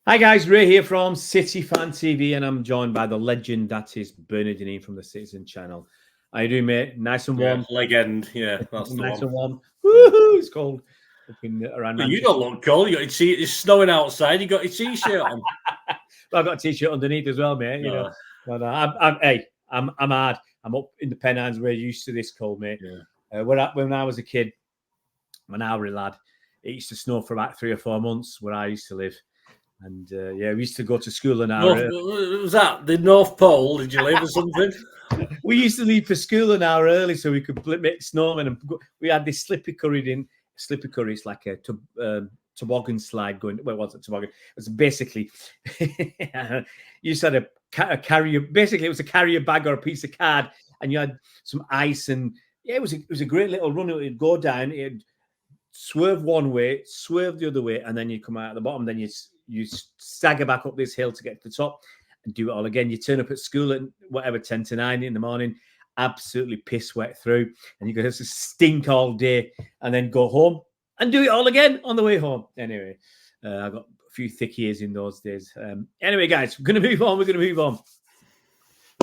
Hi guys, Ray here from City Fan TV, and I'm joined by the legend that is Bernardine from the Citizen Channel. How you doing, mate? Nice and warm. Yeah, legend. Yeah, that's the Nice one. and warm. Woohoo! It's cold up in around Well, you Manchester. don't look cold. You got your it's snowing outside. You got your t-shirt on. Well, I've got a t-shirt underneath as well, mate. You know, but I'm hard. I'm up in the Pennines. We're used to this cold, mate. Yeah. When I was a kid, when I was a lad, it used to snow for about 3 or 4 months where I used to live. And we used to go to school an hour. Was that the North Pole? Did you live or something? We used to leave for school an hour early so we could make snowmen. And we had this slippery curry. It's like a toboggan slide going. Well, it wasn't toboggan. It was basically you just had a carrier. Basically, it was a carrier bag or a piece of card, and you had some ice. And yeah, it was a great little run. It'd go down. It'd swerve one way, swerve the other way, and then you come out at the bottom. Then you stagger back up this hill to get to the top and do it all again. You turn up at school at whatever 10 to 9 in the morning, absolutely piss wet through, and you go to stink all day, and then go home and do it all again on the way home. Anyway, I got a few thick ears in those days. Anyway, guys, we're going to move on. We're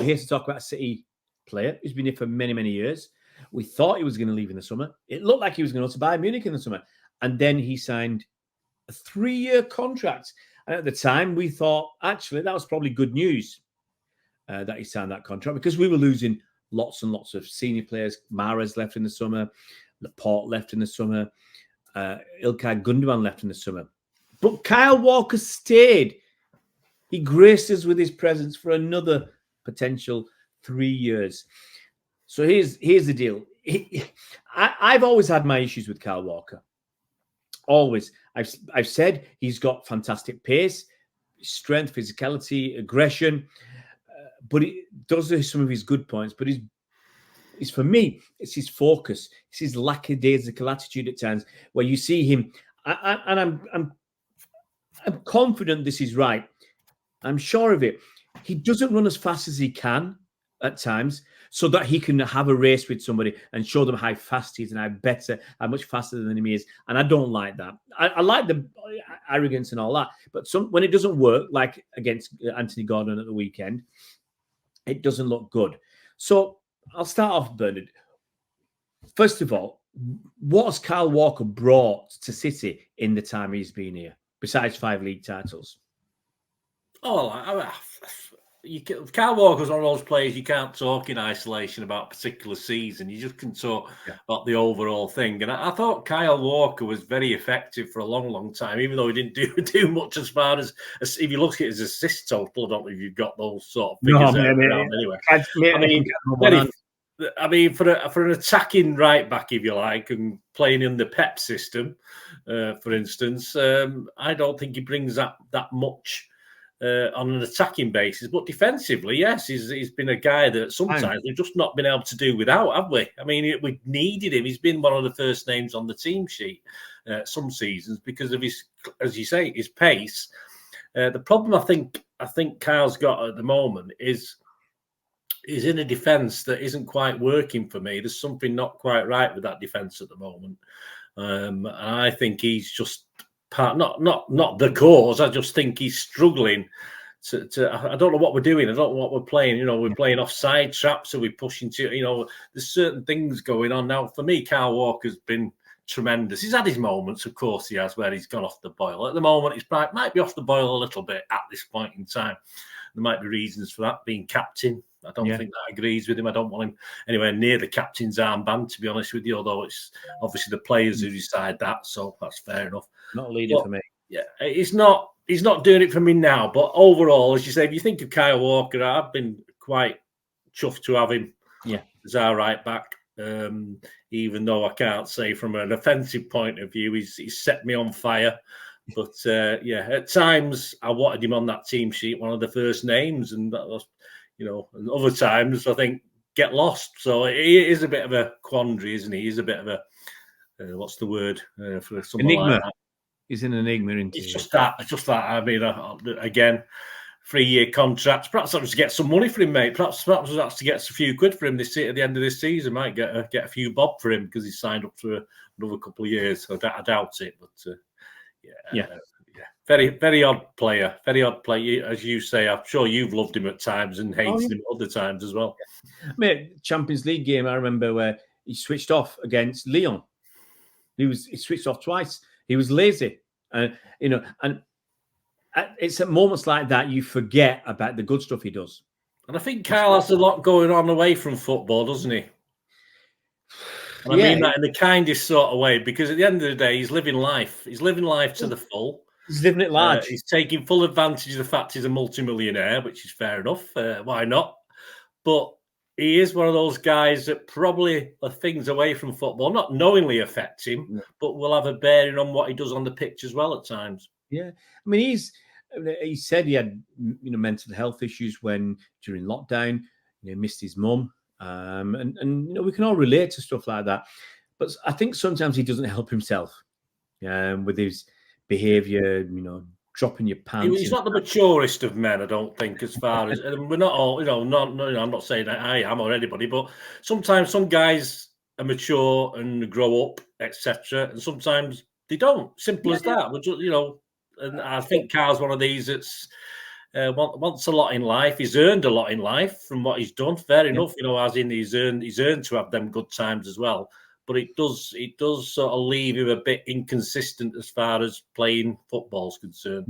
here to talk about a City player who's been here for many, many years. We thought he was going to leave in the summer. It looked like he was going to Bayern Munich in the summer. And then he signed a 3-year contract. And at the time, we thought, actually, that was probably good news that he signed that contract, because we were losing lots and lots of senior players. Mahrez left in the summer. Laporte left in the summer. Ilkay Gundogan left in the summer. But Kyle Walker stayed. He graced us with his presence for another potential 3 years. So here's the deal. I've always had my issues with Kyle Walker. Always. I've said he's got fantastic pace, strength, physicality, aggression, but it does have some of his good points. But it's for me, it's his focus. It's his lackadaisical attitude at times where you see him, and I'm confident this is right. I'm sure of it. He doesn't run as fast as he can at times, so that he can have a race with somebody and show them how fast he is and how much faster than he is. And I don't like that. I like the arrogance and all that, but when it doesn't work, like against Anthony Gordon at the weekend, it doesn't look good. So I'll start off, Bernard. First of all, what has Kyle Walker brought to City in the time he's been here, besides 5 league titles? Kyle Walker's one of those players you can't talk in isolation about a particular season. You just can talk about the overall thing. And I thought Kyle Walker was very effective for a long, long time, even though he didn't do much as far as if you look at his assist total. I don't know if you've got those sort of figures anyway. I mean, for an attacking right back, if you like, and playing in the Pep system, for instance, I don't think he brings that much. On an attacking basis, but defensively, yes, he's been a guy that sometimes we've just not been able to do without, have we? I mean, we needed him. He's been one of the first names on the team sheet some seasons because of his, as you say, his pace. The problem I think Kyle's got at the moment is in a defence that isn't quite working for me. There's something not quite right with that defence at the moment. I think he's just not the cause. I just think he's struggling to I don't know what we're doing. I don't know what we're playing. You know, we're playing offside traps. Are we pushing to? You know, there's certain things going on now. For me, Kyle Walker's been tremendous. He's had his moments, of course, he has, where he's gone off the boil. At the moment, he's might be off the boil a little bit at this point in time. There might be reasons for that. Being captain, I don't think that agrees with him. I don't want him anywhere near the captain's armband, to be honest with you, although it's obviously the players who decide that, so that's fair enough. Not a leader for me. Yeah, he's not doing it for me now, but overall, as you say, if you think of Kyle Walker, I've been quite chuffed to have him as our right back, even though I can't say from an offensive point of view, he's set me on fire. But at times I wanted him on that team sheet, one of the first names, and that was, you know, and other times I think get lost. So he is a bit of a quandary, isn't he? He's a bit of a what's the word for someone enigma. like that? He's an enigma, isn't he? It's just that. I mean, again, 3-year contract. Perhaps that's to get some money for him, mate. Perhaps that's to get a few quid for him at the end of this season. Might get a few bob for him because he's signed up for another couple of years. So I doubt it, but very odd player. Very odd player, as you say. I'm sure you've loved him at times and hated him at other times as well. Mate, Champions League game, I remember where he switched off against Lyon. He switched off twice. He was lazy, and it's at moments like that you forget about the good stuff he does. And I think Kyle has a lot going on away from football, doesn't he? And I mean that in the kindest sort of way, because at the end of the day, he's living life. He's living life to the full. He's living it large. He's taking full advantage of the fact he's a multimillionaire, which is fair enough. Why not? But he is one of those guys that probably are things away from football, not knowingly affect him, but will have a bearing on what he does on the pitch as well at times. Yeah. I mean, he said he had mental health issues during lockdown. He missed his mum. And we can all relate to stuff like that. But I think sometimes he doesn't help himself with his behaviour, dropping your pants. He's not the maturest of men, I don't think, as far as we're not all, I'm not saying that I am or anybody, but sometimes some guys are mature and grow up, etc. And sometimes they don't. Simple as that. But and I think Carl's one of these that's wants a lot in life. He's earned a lot in life from what he's done. Fair enough, as in he's earned to have them good times as well. But it does sort of leave him a bit inconsistent as far as playing football is concerned.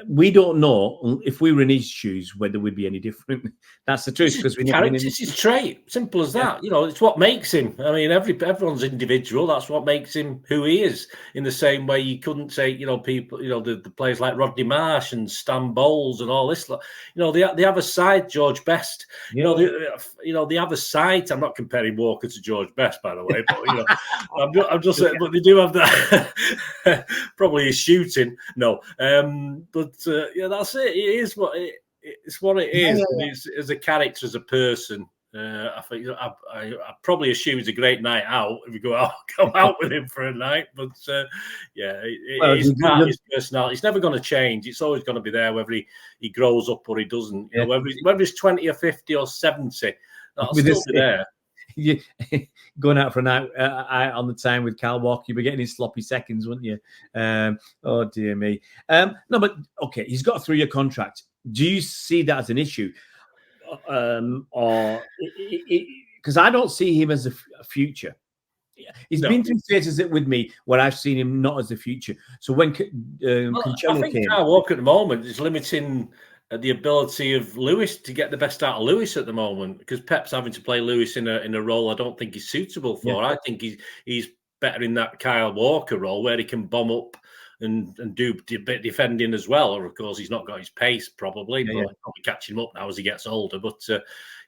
We don't know if we were in his shoes whether we'd be any different. That's the truth, because it's his trait. Simple as that. It's what makes him. I mean, everyone's individual. That's what makes him who he is. In the same way, you couldn't say people. The players like Rodney Marsh and Stan Bowles and all this. They have a side. George Best. The other side. I'm not comparing Walker to George Best, by the way. But I'm just saying. But they do have that. Probably his shooting. No. That's it. It is what it's what it is. Yeah. As a character, as a person, I think I probably assume it's a great night out if you go out with him for a night. But he's part of his personality. It's never going to change. It's always going to be there, whether he grows up or he doesn't. Whether he's 20 or 50 or 70, that'll still be there. Going out for a night on the time with Kyle Walker, you'd be getting his sloppy seconds, wouldn't you? Oh dear me. No, but okay, he's got a 3-year contract. Do you see that as an issue, or because I don't see him as a future? He's been through phases with me where I've seen him not as a future. So when I think Kyle Walker at the moment is limiting the ability of Lewis to get the best out of Lewis at the moment, because Pep's having to play Lewis in a role I don't think he's suitable for. I think he's better in that Kyle Walker role where he can bomb up and do a bit defending as well. Or of course he's not got his pace probably, but he'll probably catch him up now as he gets older. But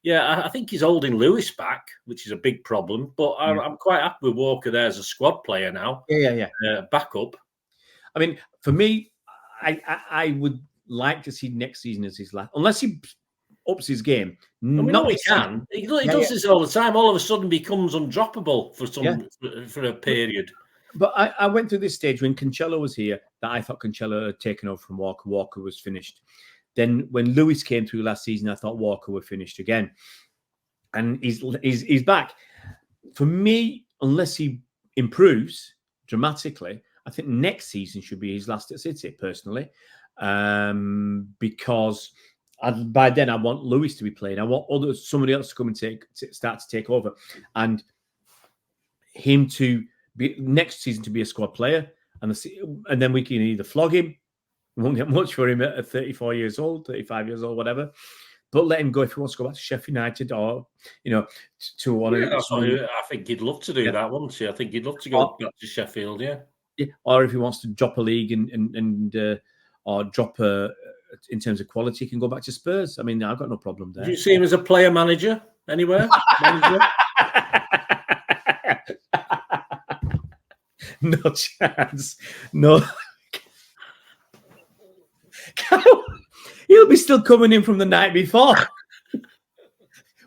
I think he's holding Lewis back, which is a big problem. But I'm quite happy with Walker there as a squad player now. Backup. I mean, for me, I would like to see next season as his last, unless he ups his game. He can. He does this all the time. All of a sudden, becomes undroppable for a period. But I went through this stage when Cancelo was here that I thought Cancelo had taken over from Walker. Walker was finished. Then when Lewis came through last season, I thought Walker were finished again, and he's back. For me, unless he improves dramatically, I think next season should be his last at City. Personally. Because by then I want Lewis to be playing. I want somebody else to come and start to take over, and him to be next season to be a squad player, and then we can either flog him. We won't get much for him at 34 years old, 35 years old, whatever. But let him go if he wants to go back to Sheffield United, or to one. I think he'd love to do that, wouldn't he? I think he'd love to go back to Sheffield, or if he wants to drop a league and or drop in terms of quality, he can go back to Spurs. I mean, I've got no problem there. Do you see him as a player manager anywhere? No chance. No. He'll be still coming in from the night before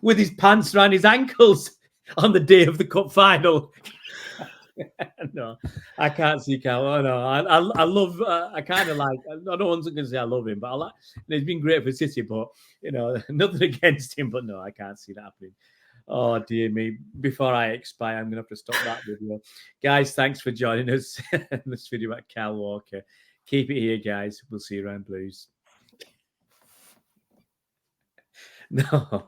with his pants around his ankles on the day of the cup final. No, I can't see Cal. Oh, no, I love. I kind of like. I don't want to say I love him, but I like. He's been great for City, but nothing against him. But no, I can't see that happening. Oh dear me! Before I expire, I'm gonna have to stop that video, guys. Thanks for joining us in this video about Kyle Walker. Keep it here, guys. We'll see you around Blues. No.